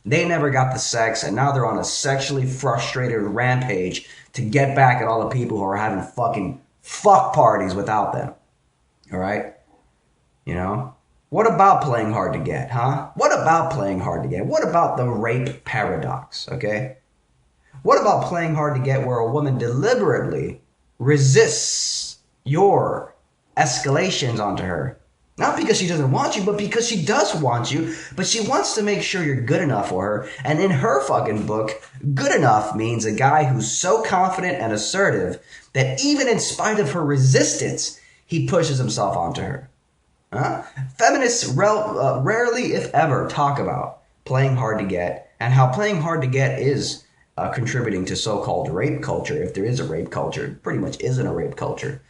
They never got the sex, and now they're on a sexually frustrated rampage to get back at all the people who are having fucking fuck parties without them. All right? You know? What about playing hard to get, huh? What about playing hard to get? What about the rape paradox, okay? What about playing hard to get where a woman deliberately resists your escalations onto her? Not because she doesn't want you, but because she does want you, but she wants to make sure you're good enough for her. And in her fucking book, good enough means a guy who's so confident and assertive that even in spite of her resistance, he pushes himself onto her. Huh? Feminists rarely, if ever, talk about playing hard to get and how playing hard to get is contributing to so-called rape culture. If there is a rape culture, it pretty much isn't a rape culture.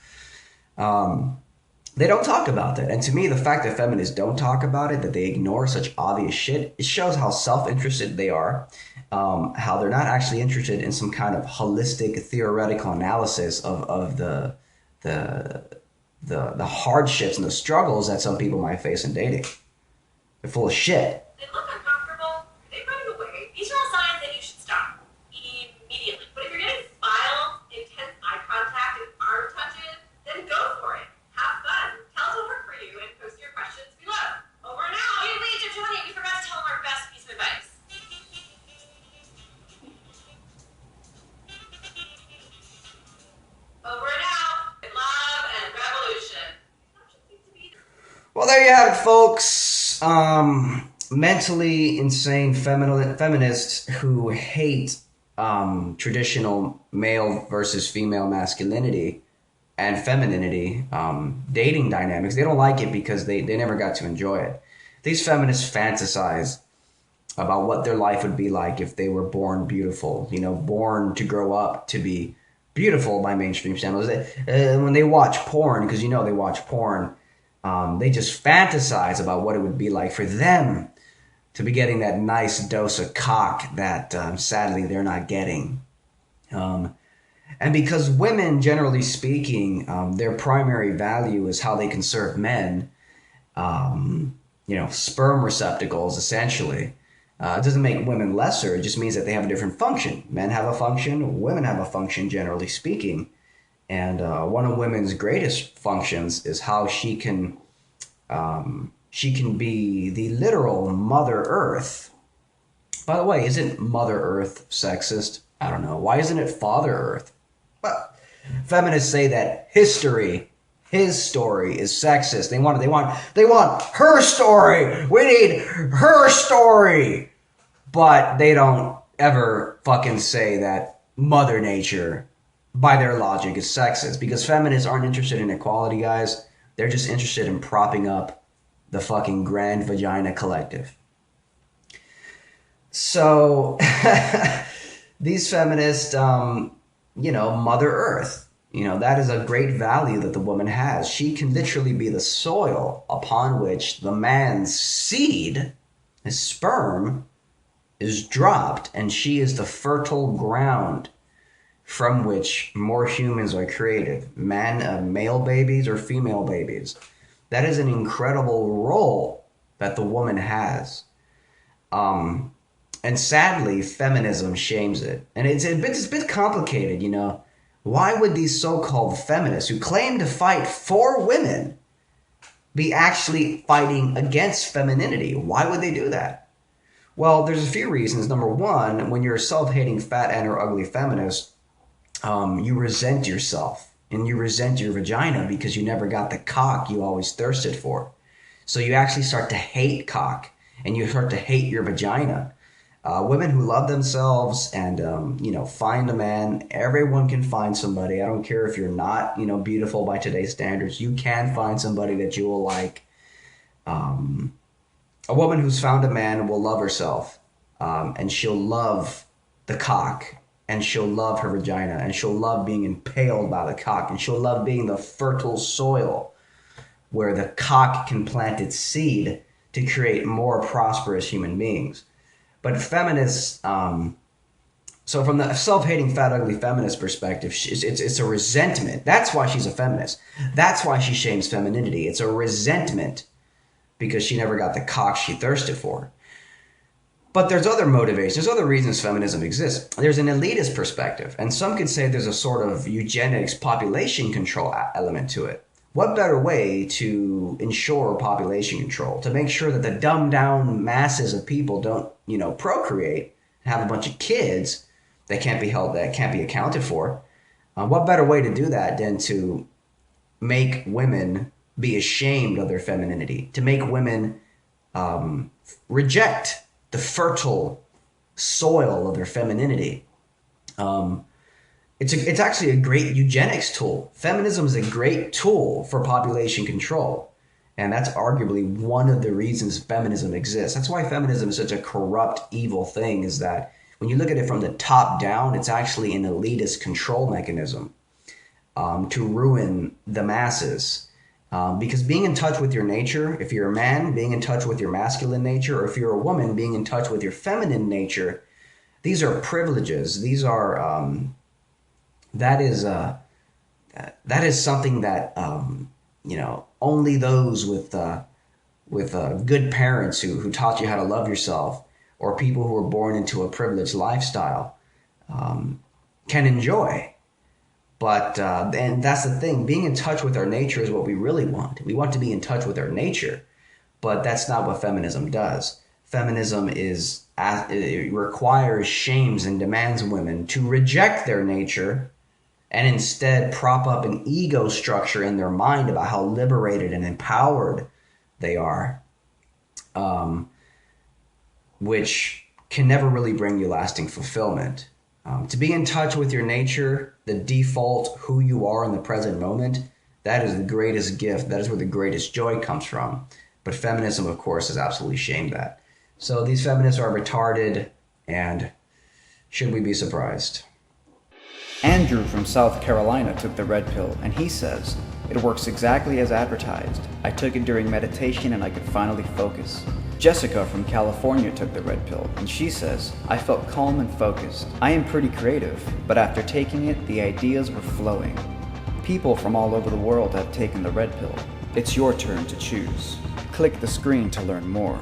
They don't talk about that. And to me, the fact that feminists don't talk about it, that they ignore such obvious shit, it shows how self-interested they are, how they're not actually interested in some kind of holistic theoretical analysis of the hardships and the struggles that some people might face in dating. They're full of shit. They look uncomfortable. They run away. These are all signs that you should stop immediately. But if you're getting filed, intense eye contact, and arm touches, then go for it. Have fun. Tell us what worked for you and post your questions below. Over and out. Wait, Johnny, we forgot to tell them our best piece of advice. Over and out. Love and revolution. Well, there you have it, folks. Mentally insane feminists who hate traditional male versus female masculinity and femininity, dating dynamics. They don't like it because they never got to enjoy it. These feminists fantasize about what their life would be like if they were born beautiful, born to grow up to be beautiful by mainstream standards. When they watch porn, because they watch porn, they just fantasize about what it would be like for them to be getting that nice dose of cock that sadly they're not getting. And because women, generally speaking, their primary value is how they can serve men, sperm receptacles, essentially. It doesn't make women lesser. It just means that they have a different function. Men have a function, women have a function, generally speaking. And one of women's greatest functions is how she can be the literal Mother Earth. By the way, isn't Mother Earth sexist? I don't know. Why isn't it Father Earth? But feminists say that his story is sexist. They want her story. We need her story. But they don't ever fucking say that Mother Nature, by their logic, is sexist, because feminists aren't interested in equality, guys. They're just interested in propping up the fucking grand vagina collective. So these feminists, Mother Earth, that is a great value that the woman has. She can literally be the soil upon which the man's seed, his sperm, is dropped, and she is the fertile ground from which more humans are created. Male babies or female babies. That is an incredible role that the woman has. And sadly, feminism shames it. And it's a bit complicated, Why would these so-called feminists who claim to fight for women be actually fighting against femininity? Why would they do that? Well, there's a few reasons. Number one, when you're a self-hating fat and or ugly feminist, you resent yourself and you resent your vagina because you never got the cock you always thirsted for. So you actually start to hate cock and you start to hate your vagina. Women who love themselves and, find a man. Everyone can find somebody. I don't care if you're not, beautiful by today's standards. You can find somebody that you will like. A woman who's found a man will love herself, and she'll love the cock, and she'll love her vagina, and she'll love being impaled by the cock, and she'll love being the fertile soil where the cock can plant its seed to create more prosperous human beings. But feminists, so from the self-hating, fat, ugly feminist perspective, it's a resentment. That's why she's a feminist. That's why she shames femininity. It's a resentment because she never got the cock she thirsted for. But there's other motivations, there's other reasons feminism exists. There's an elitist perspective, and some could say there's a sort of eugenics population control element to it. What better way to ensure population control, to make sure that the dumbed down masses of people don't, procreate and have a bunch of kids that can't be accounted for? What better way to do that than to make women be ashamed of their femininity, to make women reject the fertile soil of their femininity? It's actually a great eugenics tool. Feminism is a great tool for population control. And that's arguably one of the reasons feminism exists. That's why feminism is such a corrupt, evil thing, is that when you look at it from the top down, it's actually an elitist control mechanism to ruin the masses. Because being in touch with your nature, if you're a man, being in touch with your masculine nature, or if you're a woman, being in touch with your feminine nature, these are privileges. These are that is something that only those with good parents who taught you how to love yourself, or people who were born into a privileged lifestyle, can enjoy. But and that's the thing, being in touch with our nature is what we really want. We want to be in touch with our nature, but that's not what feminism does. Feminism it requires, shames, and demands women to reject their nature and instead prop up an ego structure in their mind about how liberated and empowered they are, which can never really bring you lasting fulfillment. To be in touch with your nature, the default who you are in the present moment, that is the greatest gift. That is where the greatest joy comes from. But feminism, of course, has absolutely shamed that. So these feminists are retarded, and should we be surprised? Andrew from South Carolina took the red pill, and he says, "It works exactly as advertised. I took it during meditation and I could finally focus." Jessica from California took the red pill, and she says, "I felt calm and focused. I am pretty creative, but after taking it, the ideas were flowing." People from all over the world have taken the red pill. It's your turn to choose. Click the screen to learn more.